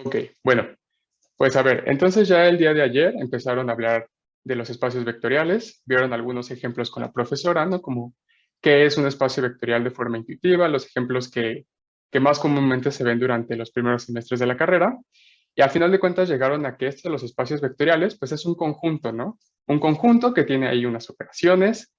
Ok, bueno, pues a ver, entonces ya el día de ayer empezaron a hablar de los espacios vectoriales, vieron algunos ejemplos con la profesora, ¿no? Como qué es un espacio vectorial de forma intuitiva, los ejemplos que más comúnmente se ven durante los primeros semestres de la carrera, y al final de cuentas llegaron a que los espacios vectoriales, pues es un conjunto, ¿no? Un conjunto que tiene ahí unas operaciones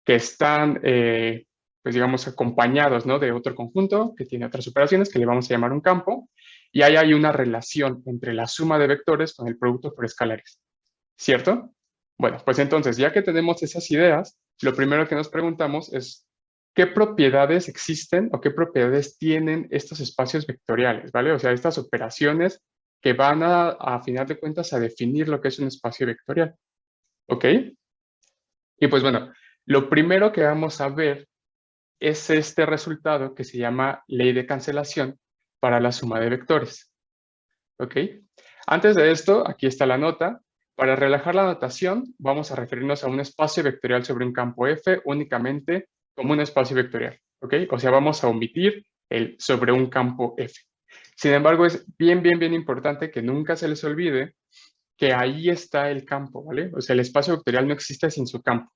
que están, pues digamos, acompañados, ¿no? De otro conjunto que tiene otras operaciones que le vamos a llamar un campo, y ahí hay una relación entre la suma de vectores con el producto por escalares, ¿cierto? Bueno, pues entonces, ya que tenemos esas ideas, lo primero que nos preguntamos es, ¿qué propiedades existen o qué propiedades tienen estos espacios vectoriales, ¿vale? O sea, estas operaciones que van a final de cuentas, a definir lo que es un espacio vectorial, ¿ok? Y pues bueno, lo primero que vamos a ver es este resultado que se llama ley de cancelación para la suma de vectores. ¿Ok? Antes de esto, aquí está la nota. Para relajar la notación, vamos a referirnos a un espacio vectorial sobre un campo F únicamente como un espacio vectorial. ¿Ok? O sea, vamos a omitir el sobre un campo F. Sin embargo, es bien importante que nunca se les olvide que ahí está el campo, ¿vale? O sea, el espacio vectorial no existe sin su campo.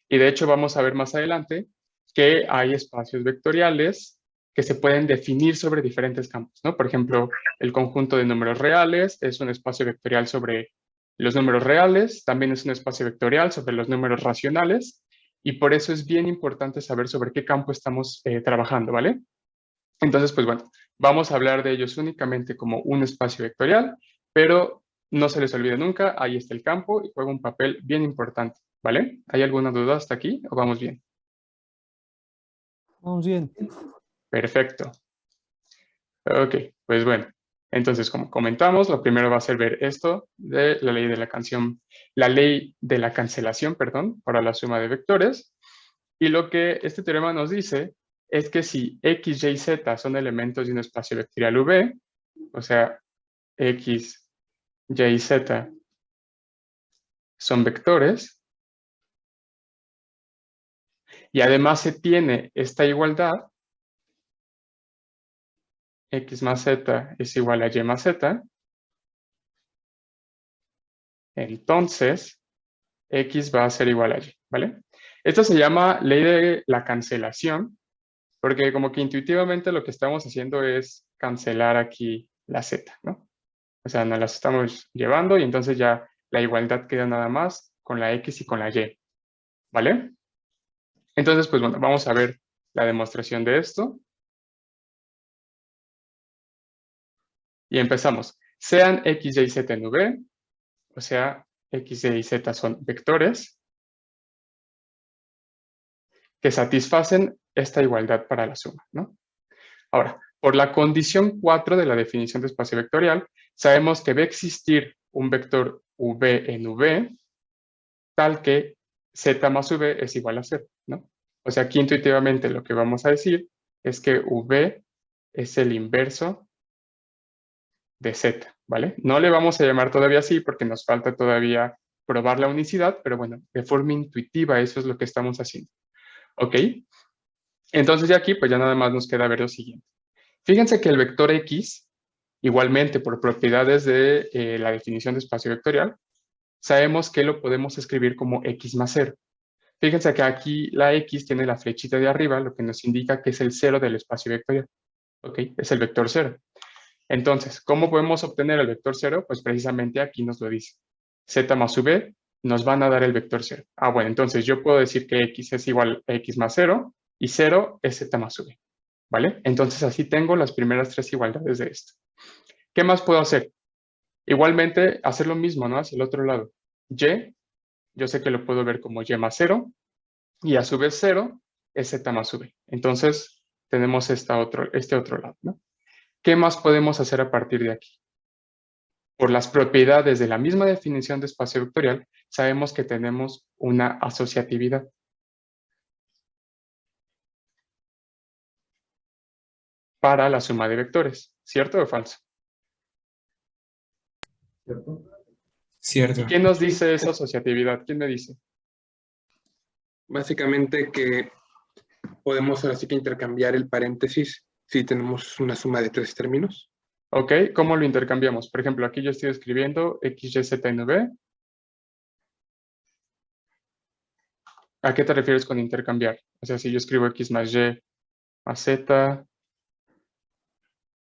Y de hecho vamos a ver más adelante que hay espacios vectoriales que se pueden definir sobre diferentes campos, ¿no? Por ejemplo, el conjunto de números reales es un espacio vectorial sobre los números reales, también es un espacio vectorial sobre los números racionales, y por eso es bien importante saber sobre qué campo estamos trabajando, ¿vale? Entonces, pues bueno, vamos a hablar de ellos únicamente como un espacio vectorial, pero no se les olvide nunca, ahí está el campo y juega un papel bien importante, ¿vale? ¿Hay alguna duda hasta aquí o vamos bien? Vamos bien. Perfecto. Ok, pues bueno. Entonces, como comentamos, lo primero va a ser ver esto de la ley de la ley de la cancelación, perdón, para la suma de vectores. Y lo que este teorema nos dice es que si x, y, z son elementos de un espacio vectorial V, o sea, x, y, z son vectores, y además se tiene esta igualdad, x más z es igual a y más z, entonces x va a ser igual a y, ¿vale? Esto se llama ley de la cancelación, porque como que intuitivamente lo que estamos haciendo es cancelar aquí la z, ¿no? O sea, nos las estamos llevando y entonces ya la igualdad queda nada más con la x y con la y, ¿vale? Entonces, pues bueno, vamos a ver la demostración de esto. Y empezamos. Sean x, y, z en V, o sea, x, y, z son vectores que satisfacen esta igualdad para la suma, ¿no? Ahora, por la condición 4 de la definición de espacio vectorial, sabemos que va a existir un vector v en V tal que z más v es igual a 0, ¿no? O sea, aquí intuitivamente lo que vamos a decir es que v es el inverso de z, ¿vale? No le vamos a llamar todavía así porque nos falta todavía probar la unicidad, pero bueno, de forma intuitiva eso es lo que estamos haciendo, ¿ok? Entonces ya aquí pues ya nada más nos queda ver lo siguiente. Fíjense que el vector x, igualmente por propiedades de la definición de espacio vectorial, sabemos que lo podemos escribir como x más 0. Fíjense que aquí la x tiene la flechita de arriba, lo que nos indica que es el 0 del espacio vectorial, ¿ok? Es el vector 0. Entonces, ¿cómo podemos obtener el vector 0? Pues precisamente aquí nos lo dice. Z más v nos van a dar el vector 0. Ah, bueno, entonces yo puedo decir que x es igual a x más 0 y 0 es z más v, ¿vale? Entonces así tengo las primeras tres igualdades de esto. ¿Qué más puedo hacer? Igualmente, hacer lo mismo, ¿no? Hacia el otro lado. Y, yo sé que lo puedo ver como y más 0 y a su vez 0 es z más v. Entonces tenemos este otro lado, ¿no? ¿Qué más podemos hacer a partir de aquí? Por las propiedades de la misma definición de espacio vectorial, sabemos que tenemos una asociatividad. Para la suma de vectores, ¿cierto o falso? ¿Y Cierto. quién nos dice esa asociatividad? ¿Quién me dice? Básicamente que podemos así que intercambiar el paréntesis si tenemos una suma de tres términos. ¿Ok? ¿Cómo lo intercambiamos? Por ejemplo, aquí yo estoy escribiendo x, y, z en v. ¿A qué te refieres con intercambiar? O sea, si yo escribo x más y más z,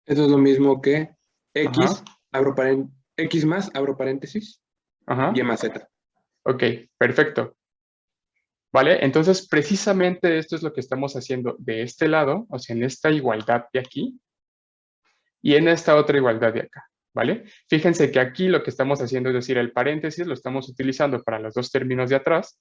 Eso es lo mismo que ajá, X más, abro paréntesis, Y ajá, más Z. ok, perfecto. ¿Vale? Entonces, precisamente esto es lo que estamos haciendo de este lado, o sea, en esta igualdad de aquí, y en esta otra igualdad de acá, ¿vale? Fíjense que aquí lo que estamos haciendo es decir, el paréntesis lo estamos utilizando para los dos términos de atrás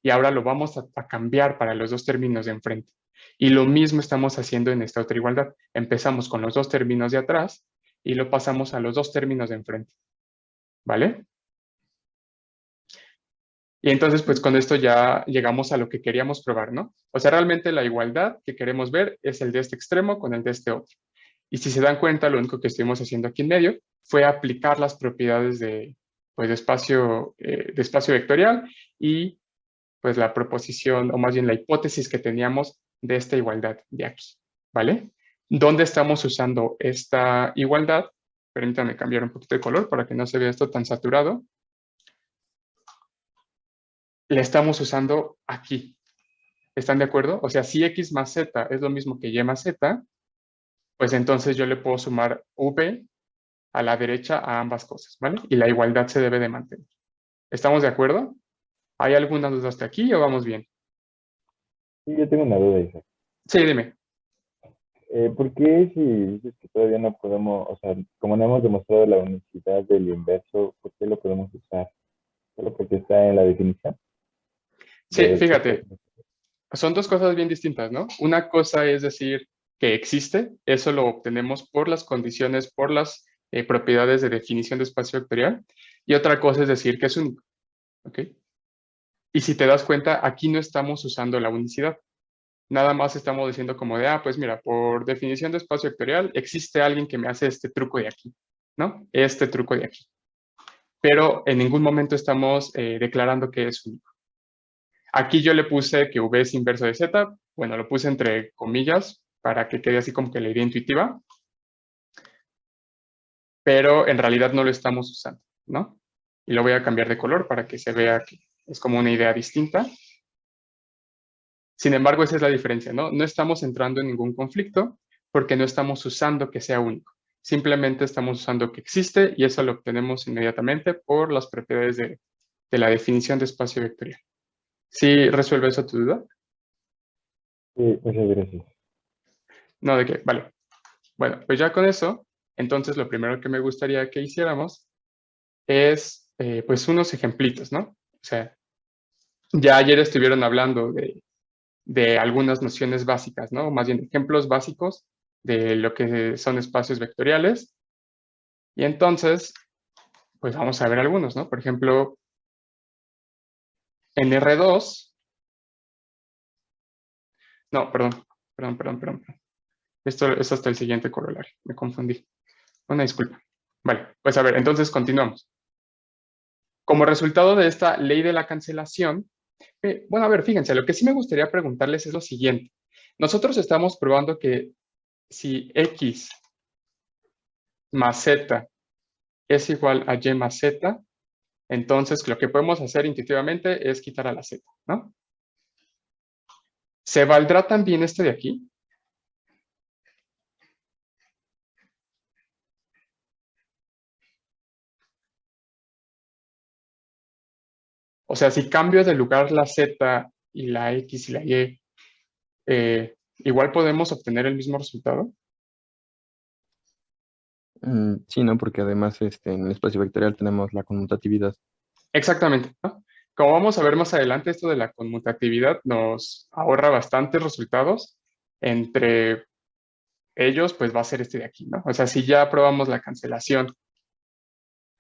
y ahora lo vamos a cambiar para los dos términos de enfrente. Y lo mismo estamos haciendo en esta otra igualdad. Empezamos con los dos términos de atrás y lo pasamos a los dos términos de enfrente, ¿vale? Y entonces, pues con esto ya llegamos a lo que queríamos probar, ¿no? O sea, realmente la igualdad que queremos ver es el de este extremo con el de este otro. Y si se dan cuenta, lo único que estuvimos haciendo aquí en medio fue aplicar las propiedades de, pues, de espacio vectorial y pues la proposición, o más bien la hipótesis que teníamos de esta igualdad de aquí, ¿vale? ¿Dónde estamos usando esta igualdad? Permítanme cambiar un poquito de color para que no se vea esto tan saturado. La estamos usando aquí. ¿Están de acuerdo? O sea, si x más z es lo mismo que y más z, pues entonces yo le puedo sumar v a la derecha a ambas cosas, ¿vale? Y la igualdad se debe de mantener. ¿Estamos de acuerdo? ¿Hay alguna duda hasta aquí o vamos bien? Sí, yo tengo una duda, Isaac. Sí, dime. ¿Por qué si dices que todavía no podemos, o sea, como no hemos demostrado la unicidad del inverso, ¿por qué lo podemos usar? ¿Solo porque está en la definición Sí, del fíjate, espacio? son dos cosas bien distintas, ¿no? Una cosa es decir que existe, eso lo obtenemos por las condiciones, por las propiedades de definición de espacio vectorial, y otra cosa es decir que es único, ¿ok? Y si te das cuenta, aquí no estamos usando la unicidad. Nada más estamos diciendo como de, pues mira, por definición de espacio vectorial, existe alguien que me hace este truco de aquí, ¿no? Este truco de aquí. Pero en ningún momento estamos declarando que es único. Aquí yo le puse que V es inverso de Z, bueno, lo puse entre comillas para que quede así como que la idea intuitiva, pero en realidad no lo estamos usando, ¿no? Y lo voy a cambiar de color para que se vea que es como una idea distinta. Sin embargo, esa es la diferencia, ¿no? No estamos entrando en ningún conflicto porque no estamos usando que sea único. Simplemente estamos usando que existe y eso lo obtenemos inmediatamente por las propiedades de la definición de espacio vectorial. ¿Sí resuelve eso tu duda? Sí, muchas gracias. No, ¿de qué? Vale. Bueno, pues ya con eso, entonces lo primero que me gustaría que hiciéramos es, pues, unos ejemplitos, ¿no? O sea, ya ayer estuvieron hablando de algunas nociones básicas, ¿no? Más bien ejemplos básicos de lo que son espacios vectoriales. Y entonces, pues vamos a ver algunos, ¿no? Por ejemplo, en R2, no, perdón. Esto es hasta el siguiente corolario, me confundí. Una disculpa. Vale, pues a ver, entonces continuamos. Como resultado de esta ley de la cancelación, bueno, a ver, fíjense, lo que sí me gustaría preguntarles es lo siguiente. Nosotros estamos probando que si x más z es igual a y más z, entonces lo que podemos hacer intuitivamente es quitar a la z, ¿no? ¿Se valdrá también este de aquí? O sea, si cambio de lugar la z y la x y la y, igual podemos obtener el mismo resultado. Sí, ¿no? Porque además en el espacio vectorial tenemos la conmutatividad. Exactamente, ¿no? Como vamos a ver más adelante, esto de la conmutatividad nos ahorra bastantes resultados. Entre ellos, pues va a ser este de aquí, ¿no? O sea, si ya probamos la cancelación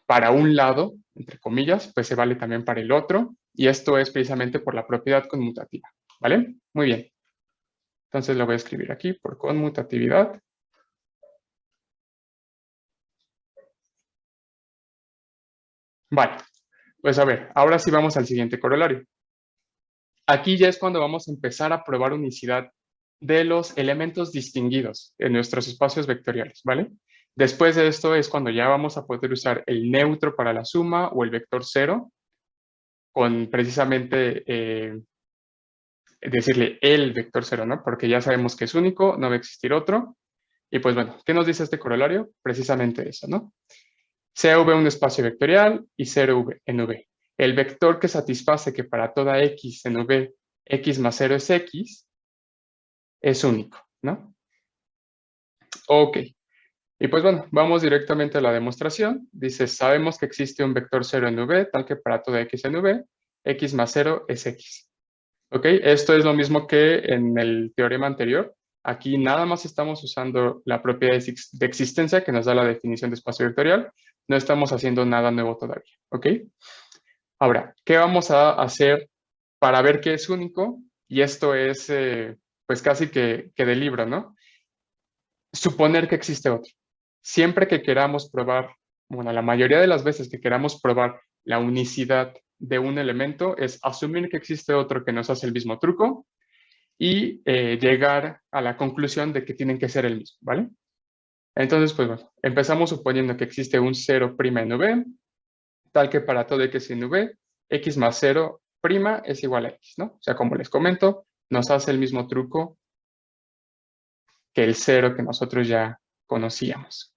para un lado, entre comillas, pues se vale también para el otro. Y esto es precisamente por la propiedad conmutativa, ¿vale? Muy bien. Entonces lo voy a escribir aquí por conmutatividad. Vale, pues a ver, ahora sí vamos al siguiente corolario. Aquí ya es cuando vamos a empezar a probar unicidad de los elementos distinguidos en nuestros espacios vectoriales, ¿vale? Después de esto es cuando ya vamos a poder usar el neutro para la suma o el vector 0 con precisamente decirle el vector 0, ¿no? Porque ya sabemos que es único, no va a existir otro. Y pues bueno, ¿qué nos dice este corolario? Precisamente eso, ¿no? CV un espacio vectorial y 0V en V. El vector que satisface que para toda X en V, X más 0 es X, es único, ¿no? Ok. Y pues bueno, vamos directamente a la demostración. Dice, sabemos que existe un vector 0 en V, tal que para toda X en V, X más 0 es X. ¿Ok? Esto es lo mismo que en el teorema anterior. Aquí nada más estamos usando la propiedad de existencia que nos da la definición de espacio vectorial. No estamos haciendo nada nuevo todavía. ¿Ok? Ahora, ¿qué vamos a hacer para ver qué es único? Y esto es, pues casi que del libro, ¿no? Suponer que existe otro. Siempre que queramos probar, bueno, la mayoría de las veces que queramos probar la unicidad de un elemento es asumir que existe otro que nos hace el mismo truco y llegar a la conclusión de que tienen que ser el mismo, ¿vale? Entonces, pues bueno, empezamos suponiendo que existe un 0' en V, tal que para todo X en V, X más 0' es igual a X, ¿no? O sea, como les comento, nos hace el mismo truco que el 0 que nosotros ya conocíamos.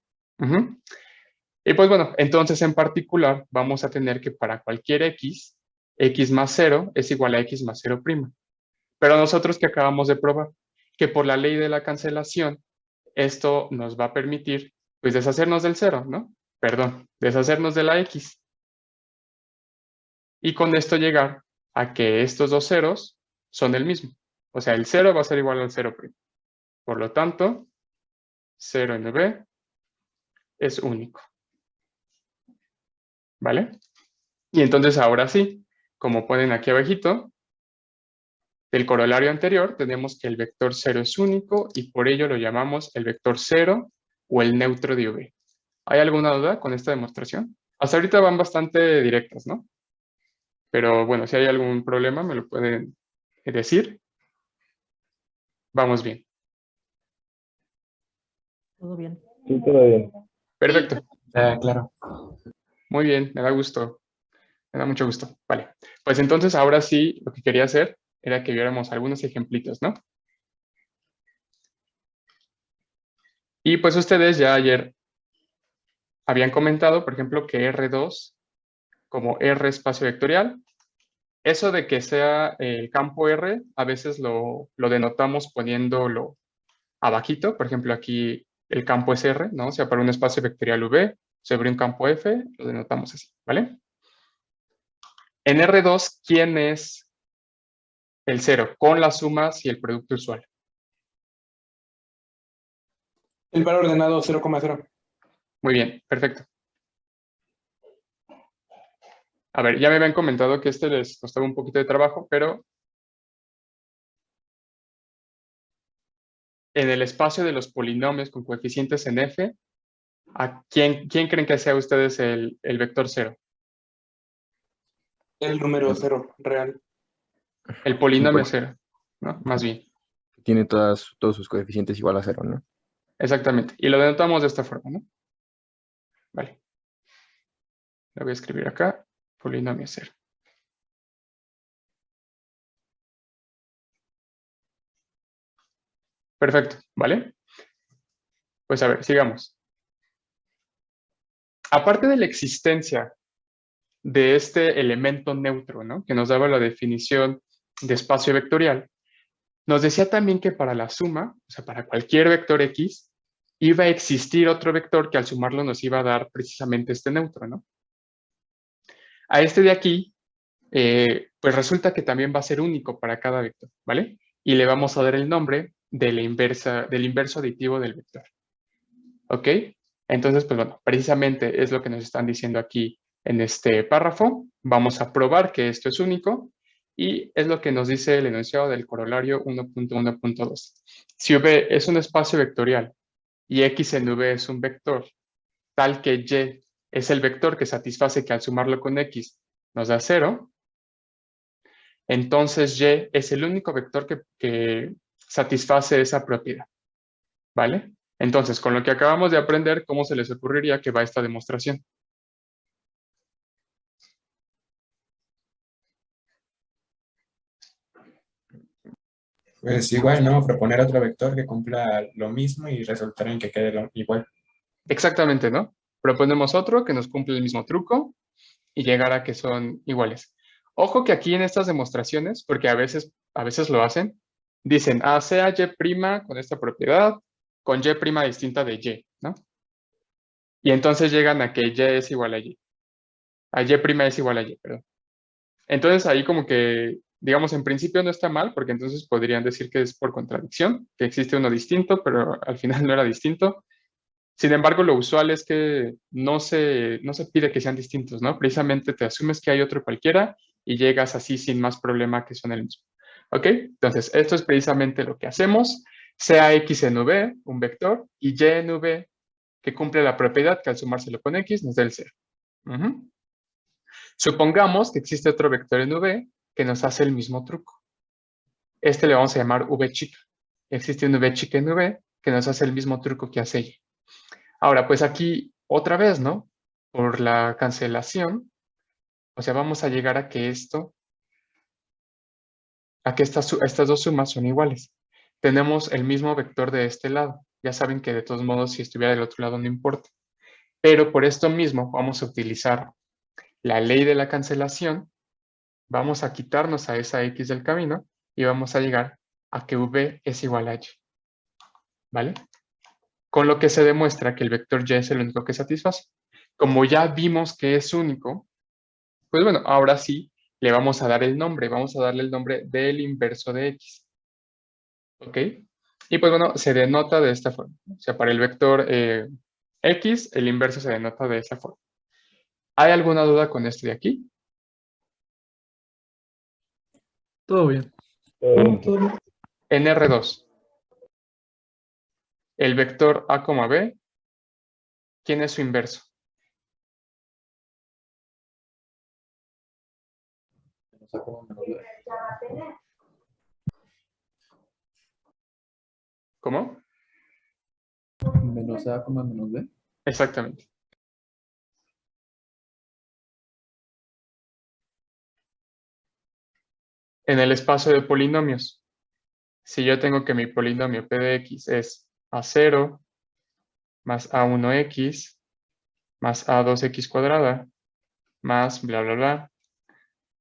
Y pues bueno, entonces en particular vamos a tener que para cualquier X, X más 0 es igual a X más 0'. Pero nosotros que acabamos de probar, que por la ley de la cancelación, esto nos va a permitir, pues, deshacernos del 0, ¿no? Perdón, deshacernos de la X. Y con esto llegar a que estos dos ceros son el mismo. O sea, el 0 va a ser igual al 0'. Por lo tanto, 0 en V es único. ¿Vale? Y entonces ahora sí, como ponen aquí abajito, del corolario anterior tenemos que el vector 0 es único y por ello lo llamamos el vector 0 o el neutro de V. ¿Hay alguna duda con esta demostración? Hasta ahorita van bastante directas, ¿no? Pero bueno, si hay algún problema me lo pueden decir. Vamos bien. Todo bien. Sí, todo bien. Perfecto. Claro. Muy bien, me da gusto. Me da mucho gusto. Vale. Pues entonces ahora sí, lo que quería hacer era que viéramos algunos ejemplitos, ¿no? Y pues ustedes ya ayer habían comentado, por ejemplo, que R2 como R espacio vectorial. Eso de que sea el campo R, a veces lo denotamos poniéndolo abajito. Por ejemplo, aquí el campo es R, ¿no? O sea, para un espacio vectorial V sobre un campo F, lo denotamos así, ¿vale? En R2, ¿quién es el 0? Con las sumas y el producto usual. El par ordenado 0,0. Muy bien, perfecto. A ver, ya me habían comentado que este les costaba un poquito de trabajo, pero en el espacio de los polinomios con coeficientes en F, ¿a quién creen que sea ustedes el vector 0? El número 0 real. El polinomio 0, ¿no? Más bien. Tiene todos sus coeficientes igual a 0, ¿no? Exactamente. Y lo denotamos de esta forma, ¿no? Vale. Lo voy a escribir acá. Polinomio 0. Perfecto, ¿vale? Pues a ver, sigamos. Aparte de la existencia de este elemento neutro, ¿no? Que nos daba la definición de espacio vectorial, nos decía también que para la suma, o sea, para cualquier vector X, iba a existir otro vector que al sumarlo nos iba a dar precisamente este neutro, ¿no? A este de aquí, pues resulta que también va a ser único para cada vector, ¿vale? Y le vamos a dar el nombre de la inversa, del inverso aditivo del vector. ¿Ok? Entonces, pues bueno, precisamente es lo que nos están diciendo aquí en este párrafo. Vamos a probar que esto es único y es lo que nos dice el enunciado del corolario 1.1.2. Si V es un espacio vectorial y X en V es un vector, tal que Y es el vector que satisface que al sumarlo con X nos da 0, entonces Y es el único vector que satisface esa propiedad, ¿vale? Entonces, con lo que acabamos de aprender, ¿cómo se les ocurriría que va esta demostración? Pues igual, ¿no? Proponer otro vector que cumpla lo mismo y resultar en que quede igual. Exactamente, ¿no? Proponemos otro que nos cumple el mismo truco y llegar a que son iguales. Ojo que aquí en estas demostraciones, porque a veces lo hacen, dicen, sea Y' con esta propiedad, con Y' distinta de Y, ¿no? Y entonces llegan a que Y es igual a Y. A Y' es igual a Y, perdón. Entonces ahí como que, digamos, en principio no está mal, porque entonces podrían decir que es por contradicción, que existe uno distinto, pero al final no era distinto. Sin embargo, lo usual es que no se pide que sean distintos, ¿no? Precisamente te asumes que hay otro cualquiera y llegas así sin más problema que son el mismo. ¿Ok? Entonces, esto es precisamente lo que hacemos, sea X en V, un vector, y Y en V, que cumple la propiedad que al sumárselo con X nos da el 0. Supongamos que existe otro vector en V que nos hace el mismo truco. Este le vamos a llamar V chica. Existe un V chica en V que nos hace el mismo truco que hace Y. Ahora, pues aquí, otra vez, ¿no? Por la cancelación, o sea, vamos a llegar a que estas dos sumas son iguales. Tenemos el mismo vector de este lado. Ya saben que de todos modos, si estuviera del otro lado no importa. Pero por esto mismo vamos a utilizar la ley de la cancelación. Vamos a quitarnos a esa X del camino y vamos a llegar a que V es igual a Y. ¿Vale? Con lo que se demuestra que el vector Y es el único que satisface. Como ya vimos que es único, pues bueno, ahora sí le vamos a dar el nombre. Vamos a darle el nombre del inverso de X. ¿Ok? Y pues bueno, se denota de esta forma. O sea, para el vector X, el inverso se denota de esta forma. ¿Hay alguna duda con esto de aquí? Todo bien. Todo bien. En R2, el vector A, B, ¿quién es su inverso? ¿Cómo? Menos A, menos B. Exactamente. En el espacio de polinomios, si yo tengo que mi polinomio P de X es A0 más A1X más A2X cuadrada más bla, bla, bla,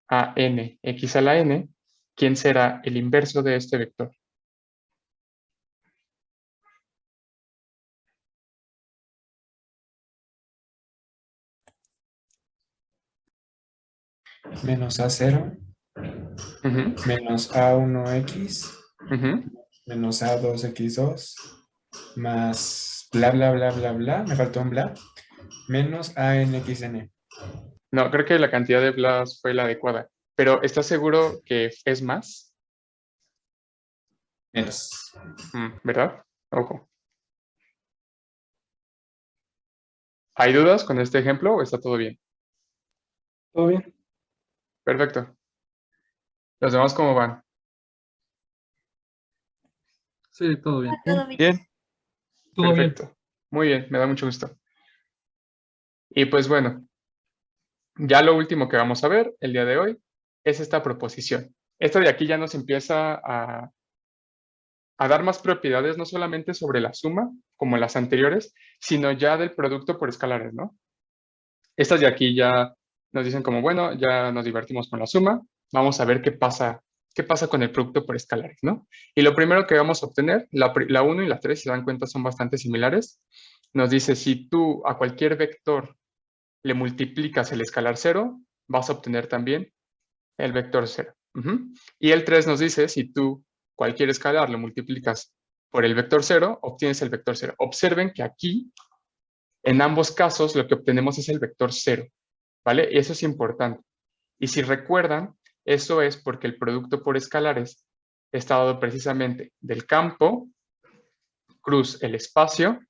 a n x a la n, ¿quién será el inverso de este vector? Menos A0, Ujú, menos A1X, ujú. menos A2X2, más bla, bla, bla, bla, bla, me faltó un bla, menos ANXN. No, creo que la cantidad de blas fue la adecuada. Pero ¿estás seguro que es más? Menos. ¿Verdad? Ojo. ¿Hay dudas con este ejemplo o está todo bien? Todo bien. Perfecto. ¿Los demás cómo van? Sí, todo bien. Bien. Todo bien. Perfecto. Muy bien, me da mucho gusto. Y pues bueno, ya lo último que vamos a ver el día de hoy es esta proposición. Esto de aquí ya nos empieza a dar más propiedades, no solamente sobre la suma, como las anteriores, sino ya del producto por escalares, ¿no? Estas de aquí ya nos dicen como, bueno, ya nos divertimos con la suma, vamos a ver qué pasa con el producto por escalares, ¿no? Y lo primero que vamos a obtener, la 1 y la 3, si se dan cuenta, son bastante similares. Nos dice, si tú a cualquier vector le multiplicas el escalar 0, vas a obtener también el vector 0. Y el 3 nos dice, si tú cualquier escalar lo multiplicas por el vector 0, obtienes el vector 0. Observen que aquí, en ambos casos, lo que obtenemos es el vector 0, ¿vale? Y eso es importante. Y si recuerdan, eso es porque el producto por escalares está dado precisamente del campo, cruz el espacio,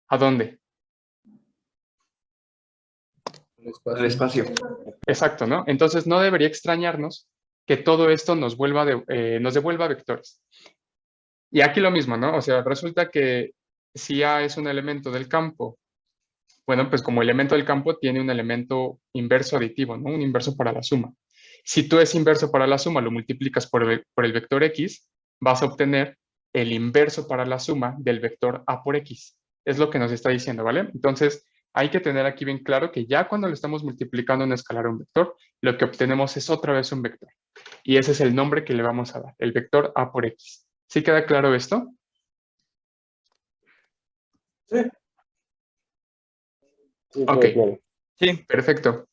¿a dónde? El espacio. Exacto, ¿no? Entonces no debería extrañarnos que todo esto nos devuelva vectores. Y aquí lo mismo, ¿no? O sea, resulta que si A es un elemento del campo, bueno, pues como elemento del campo tiene un elemento inverso aditivo, ¿no? Un inverso para la suma. Si tú es inverso para la suma, lo multiplicas por el vector X, vas a obtener el inverso para la suma del vector A por X. Es lo que nos está diciendo, ¿vale? Entonces, hay que tener aquí bien claro que ya cuando le estamos multiplicando un escalar a un vector, lo que obtenemos es otra vez un vector. Y ese es el nombre que le vamos a dar, el vector A por X. ¿Sí queda claro esto? Sí. Sí, Ok. claro. Sí, perfecto.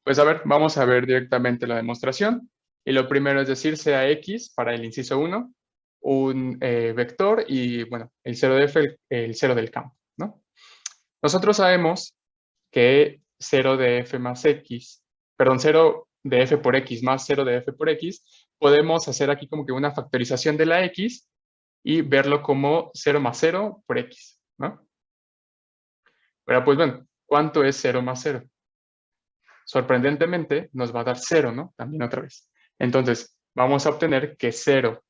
Pues a ver, vamos a ver directamente la demostración. Y lo primero es decir, sea X para el inciso 1, un vector y, bueno, el 0 de f, el 0 del campo, ¿no? Nosotros sabemos que 0 de f más x, perdón, 0 de f por x más 0 de f por x, podemos hacer aquí como que una factorización de la x y verlo como 0 más 0 por x, ¿no? Pero pues bueno, ¿cuánto es 0 más 0? Sorprendentemente nos va a dar 0, ¿no? También otra vez. Entonces, vamos a obtener que 0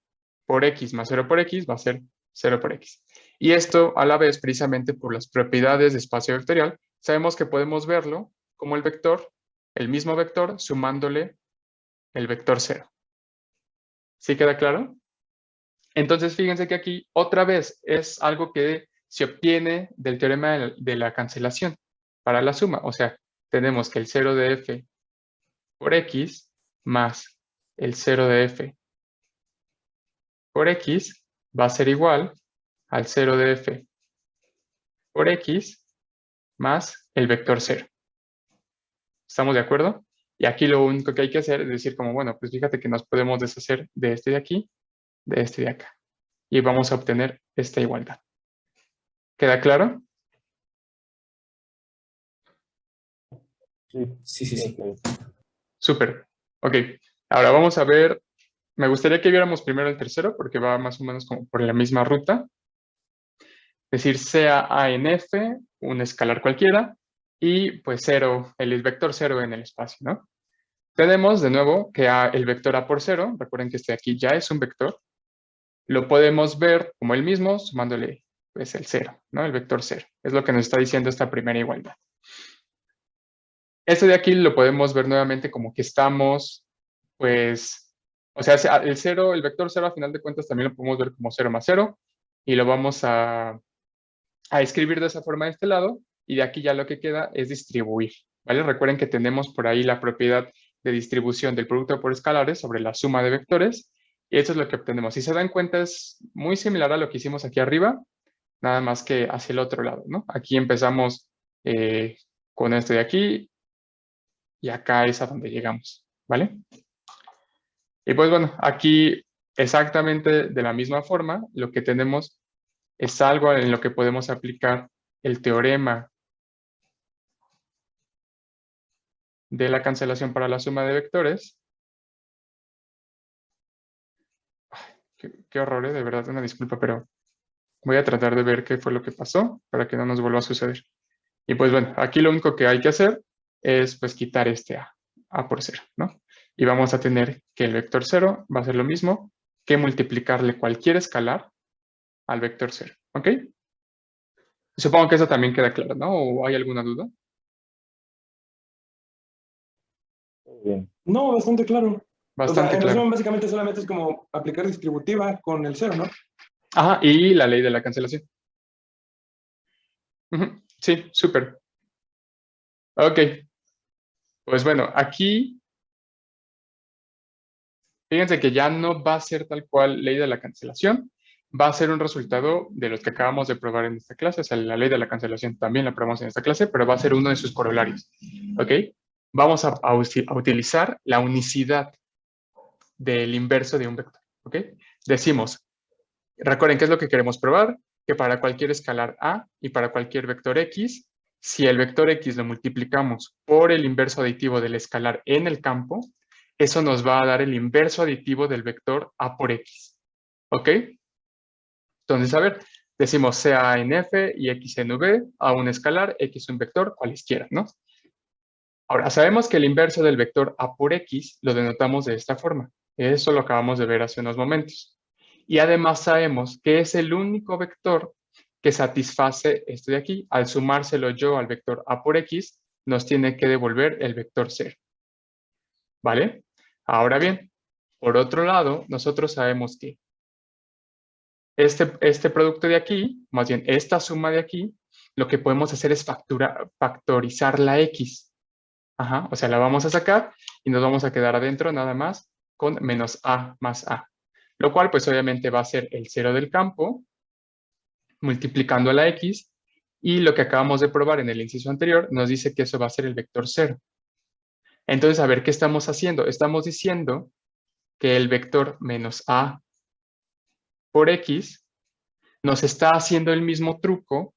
por x más 0 por x va a ser 0 por x. Y esto, a la vez, precisamente por las propiedades de espacio vectorial, sabemos que podemos verlo como el vector, el mismo vector, sumándole el vector 0. ¿Sí queda claro? Entonces, fíjense que aquí, otra vez, es algo que se obtiene del teorema de la cancelación para la suma. O sea, tenemos que el 0 de f por x más el 0 de f por x va a ser igual al 0 de f por x más el vector 0. ¿Estamos de acuerdo? Y aquí lo único que hay que hacer es decir como, bueno, pues fíjate que nos podemos deshacer de este de aquí, de este de acá. Y vamos a obtener esta igualdad. ¿Queda claro? Sí, Sí. claro. Súper. Ok. Ahora vamos a ver, me gustaría que viéramos primero el tercero porque va más o menos como por la misma ruta. Es decir, sea A en F, un escalar cualquiera, y pues 0, el vector 0 en el espacio, ¿no? Tenemos de nuevo que el vector A por 0, recuerden que este de aquí ya es un vector, lo podemos ver como el mismo sumándole pues el 0, ¿no? El vector 0. Es lo que nos está diciendo esta primera igualdad. Este de aquí lo podemos ver nuevamente como que estamos, pues, o sea, el 0, el vector 0 a final de cuentas también lo podemos ver como 0 más 0, y lo vamos a escribir de esa forma de este lado, y de aquí ya lo que queda es distribuir, ¿vale? Recuerden que tenemos por ahí la propiedad de distribución del producto por escalares sobre la suma de vectores, y eso es lo que obtenemos. Si se dan cuenta, es muy similar a lo que hicimos aquí arriba, nada más que hacia el otro lado, ¿no? Aquí empezamos con este de aquí, y acá es a donde llegamos, ¿vale? Y pues bueno, aquí exactamente de la misma forma, lo que tenemos es algo en lo que podemos aplicar el teorema de la cancelación para la suma de vectores. Qué horror, de verdad, una disculpa, pero voy a tratar de ver qué fue lo que pasó para que no nos vuelva a suceder. Y pues bueno, aquí lo único que hay que hacer es pues quitar este A por 0, ¿no? Y vamos a tener que el vector 0 va a ser lo mismo que multiplicarle cualquier escalar al vector 0, ¿ok? Supongo que eso también queda claro, ¿no? ¿O hay alguna duda? Muy bien. No, bastante claro. Bastante en claro. resumen, básicamente solamente es como aplicar distributiva con el 0, ¿no? Ajá, y la ley de la cancelación. Sí, súper. Ok. Pues bueno, aquí, fíjense que ya no va a ser tal cual ley de la cancelación, va a ser un resultado de los que acabamos de probar en esta clase, o sea, la ley de la cancelación también la probamos en esta clase, pero va a ser uno de sus corolarios, ¿ok? Vamos a utilizar la unicidad del inverso de un vector, ¿ok? Decimos, recuerden qué es lo que queremos probar, que para cualquier escalar A y para cualquier vector X, si el vector X lo multiplicamos por el inverso aditivo del escalar en el campo, eso nos va a dar el inverso aditivo del vector A por X. ¿Ok? Entonces, a ver, decimos sea en F y X en V, A un escalar, X un vector, cualesquiera, ¿no? Ahora, sabemos que el inverso del vector A por X lo denotamos de esta forma. Eso lo acabamos de ver hace unos momentos. Y además sabemos que es el único vector que satisface esto de aquí. Al sumárselo yo al vector a por x, nos tiene que devolver el vector 0. ¿Vale? Ahora bien, por otro lado, nosotros sabemos que este producto de aquí, más bien esta suma de aquí, lo que podemos hacer es factorizar la x. Ajá, o sea, la vamos a sacar y nos vamos a quedar adentro nada más con menos a más a. Lo cual, pues obviamente va a ser el 0 del campo multiplicando a la x, y lo que acabamos de probar en el inciso anterior nos dice que eso va a ser el vector 0. Entonces, a ver, ¿qué estamos haciendo? Estamos diciendo que el vector menos a por x nos está haciendo el mismo truco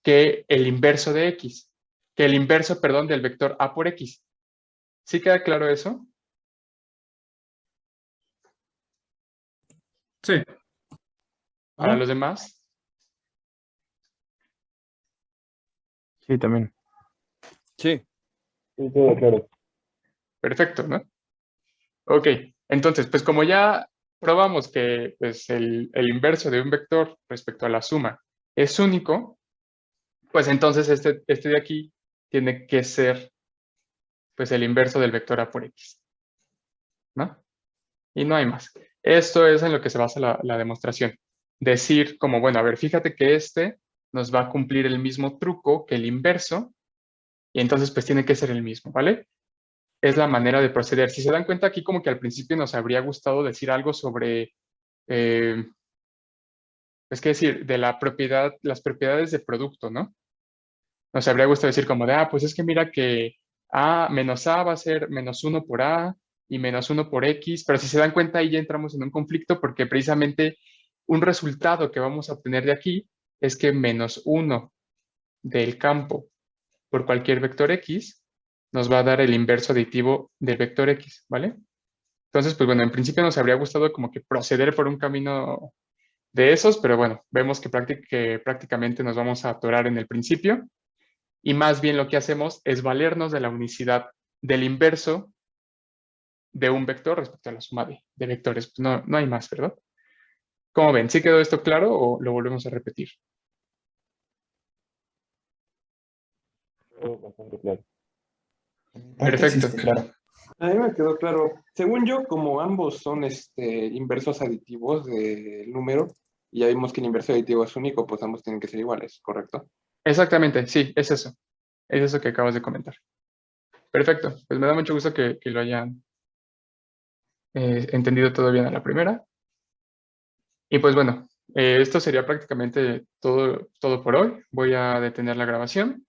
que el inverso de x, que el inverso, perdón, del vector a por x. ¿Sí queda claro eso? Sí. ¿Para los demás? Sí, también. Sí. Sí, todo claro. Perfecto, ¿no? Ok, entonces, pues como ya probamos que pues, el inverso de un vector respecto a la suma es único, pues entonces este de aquí tiene que ser pues el inverso del vector a por x, ¿no? Y no hay más. Esto es en lo que se basa la demostración. Decir como, bueno, a ver, fíjate que este nos va a cumplir el mismo truco que el inverso, y entonces pues tiene que ser el mismo, ¿vale? Es la manera de proceder. Si se dan cuenta aquí como que al principio nos habría gustado decir algo sobre, es que decir, de la propiedad, las propiedades de producto, ¿no? Nos habría gustado decir como de, pues es que mira que a menos a va a ser menos 1 por a y menos 1 por x, pero si se dan cuenta ahí ya entramos en un conflicto porque precisamente un resultado que vamos a obtener de aquí es que menos 1 del campo por cualquier vector x nos va a dar el inverso aditivo del vector x, ¿vale? Entonces, pues bueno, en principio nos habría gustado como que proceder por un camino de esos, pero bueno, vemos que prácticamente nos vamos a atorar en el principio, y más bien lo que hacemos es valernos de la unicidad del inverso de un vector respecto a la suma de vectores. Pues no hay más, ¿verdad? ¿Cómo ven? ¿Sí quedó esto claro o lo volvemos a repetir? Todo bastante claro. Parte sí Perfecto. está claro. A mí me quedó claro. Según yo, como ambos son inversos aditivos del número, y ya vimos que el inverso aditivo es único, pues ambos tienen que ser iguales, ¿correcto? Exactamente, sí, es eso. Es eso que acabas de comentar. Perfecto, pues me da mucho gusto que lo hayan entendido todo bien a la primera. Y pues bueno, esto sería prácticamente todo por hoy. Voy a detener la grabación